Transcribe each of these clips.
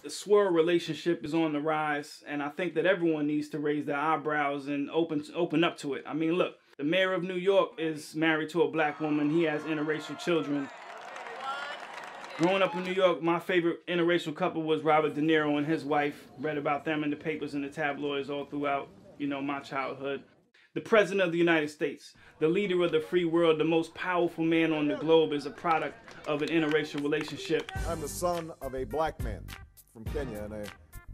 The Swirl relationship is on the rise, and I think that everyone needs to raise their eyebrows and open up to it. I mean, look, the mayor of New York is married to a black woman. He has interracial children. Growing up in New York, my favorite interracial couple was Robert De Niro and his wife. Read about them in the papers and the tabloids all throughout, my childhood. The President of the United States, the leader of the free world, the most powerful man on the globe, is a product of an interracial relationship. I'm the son of a black man from Kenya and a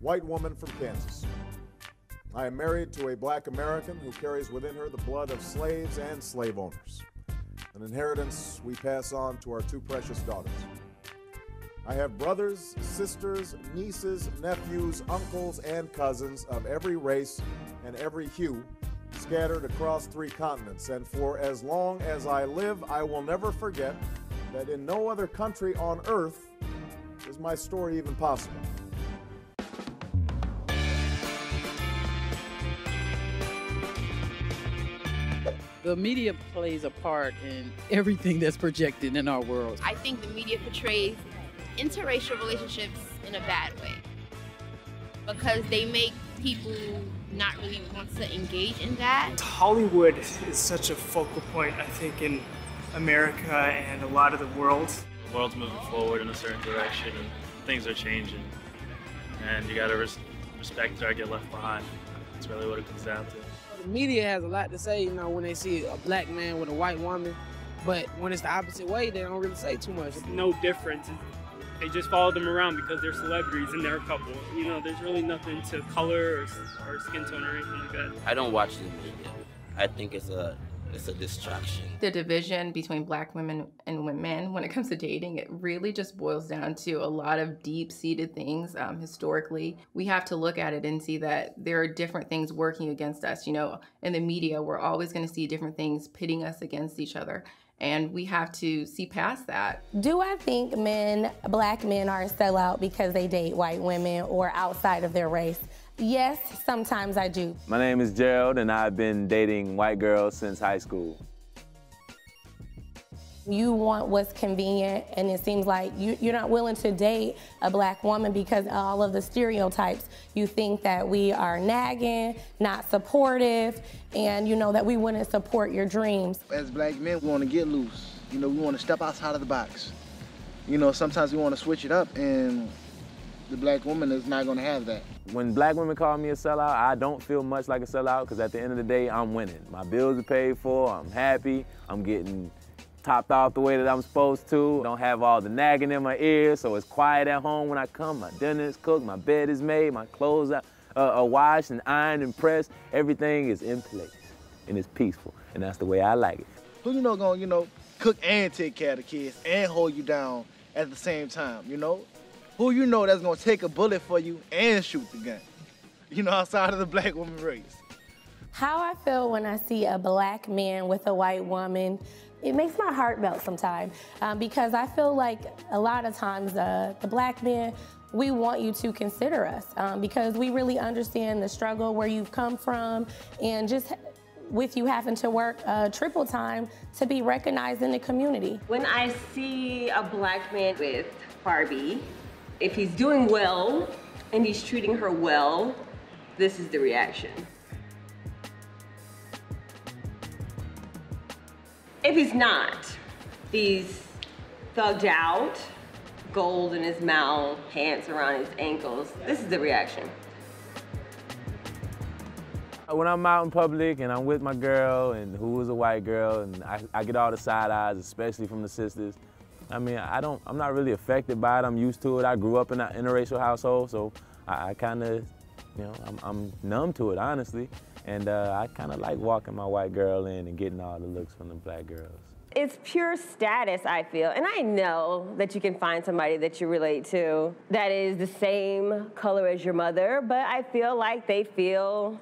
white woman from Kansas. I am married to a black American who carries within her the blood of slaves and slave owners, an inheritance we pass on to our two precious daughters. I have brothers, sisters, nieces, nephews, uncles, and cousins of every race and every hue scattered across 3 continents. And for as long as I live, I will never forget that in no other country on earth is my story even possible. The media plays a part in everything that's projected in our world. I think the media portrays interracial relationships in a bad way because they make people not really want to engage in that. Hollywood is such a focal point, I think, in America and a lot of the world. The world's moving forward in a certain direction and things are changing. And you gotta respect or get left behind. That's really what it comes down to. The media has a lot to say, when they see a black man with a white woman, but when it's the opposite way, they don't really say too much. No difference. They just follow them around because they're celebrities and they're a couple. There's really nothing to color or skin tone or anything like that. I don't watch the media. I think it's a distraction. The division between black women and men when it comes to dating, it really just boils down to a lot of deep-seated things. Historically, we have to look at it and see that there are different things working against us. In the media, we're always going to see different things pitting us against each other. And we have to see past that. Do I think black men are a sellout because they date white women or outside of their race? Yes, sometimes I do. My name is Gerald, and I've been dating white girls since high school. You want what's convenient, and it seems like you're not willing to date a black woman because of all of the stereotypes. You think that we are nagging, not supportive, and that we wouldn't support your dreams. As black men, we want to get loose. We want to step outside of the box. Sometimes we want to switch it up, and the black woman is not going to have that. When black women call me a sellout, I don't feel much like a sellout because at the end of the day, I'm winning. My bills are paid for, I'm happy, I'm getting topped off the way that I'm supposed to. Don't have all the nagging in my ears, so it's quiet at home when I come. My dinner is cooked, my bed is made, my clothes are washed and ironed and pressed. Everything is in place and it's peaceful, and that's the way I like it. Who gonna, cook and take care of the kids and hold you down at the same time, Who that's gonna take a bullet for you and shoot the gun, outside of the black woman race. How I feel when I see a black man with a white woman, it makes my heart melt sometimes because I feel like a lot of times the black men, we want you to consider us because we really understand the struggle where you've come from and just with you having to work triple time to be recognized in the community. When I see a black man with Barbie, if he's doing well and he's treating her well, this is the reaction. If he's not, he's thugged out, gold in his mouth, pants around his ankles, this is the reaction. When I'm out in public and I'm with my girl and who is a white girl and I get all the side eyes, especially from the sisters, I'm not really affected by it. I'm used to it. I grew up in an interracial household, so I kind of, I'm numb to it, honestly. And I kind of like walking my white girl in and getting all the looks from the black girls. It's pure status, I feel. And I know that you can find somebody that you relate to that is the same color as your mother, but I feel like they feel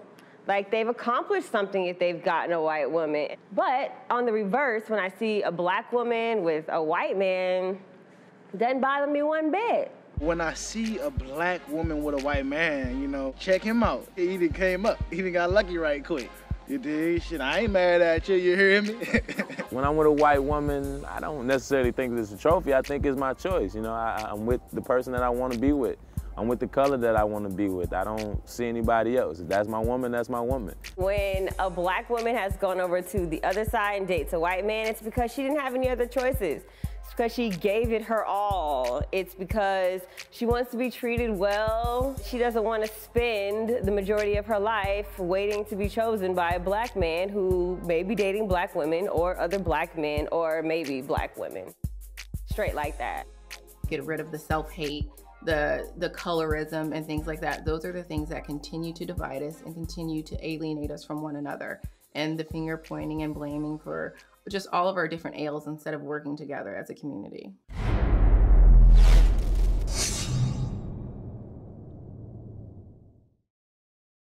like they've accomplished something if they've gotten a white woman. But on the reverse, when I see a black woman with a white man, it doesn't bother me one bit. When I see a black woman with a white man, check him out. He done came up. He done got lucky right quick. You dig? Shit, I ain't mad at you, you hear me? When I'm with a white woman, I don't necessarily think it's a trophy. I think it's my choice. I'm with the person that I want to be with. I'm with the color that I want to be with. I don't see anybody else. If that's my woman, that's my woman. When a black woman has gone over to the other side and dates a white man, it's because she didn't have any other choices. It's because she gave it her all. It's because she wants to be treated well. She doesn't want to spend the majority of her life waiting to be chosen by a black man who may be dating black women or other black men or maybe black women. Straight like that. Get rid of the self-hate, the colorism and things like that. Those are the things that continue to divide us and continue to alienate us from one another. And the finger pointing and blaming for just all of our different ails instead of working together as a community.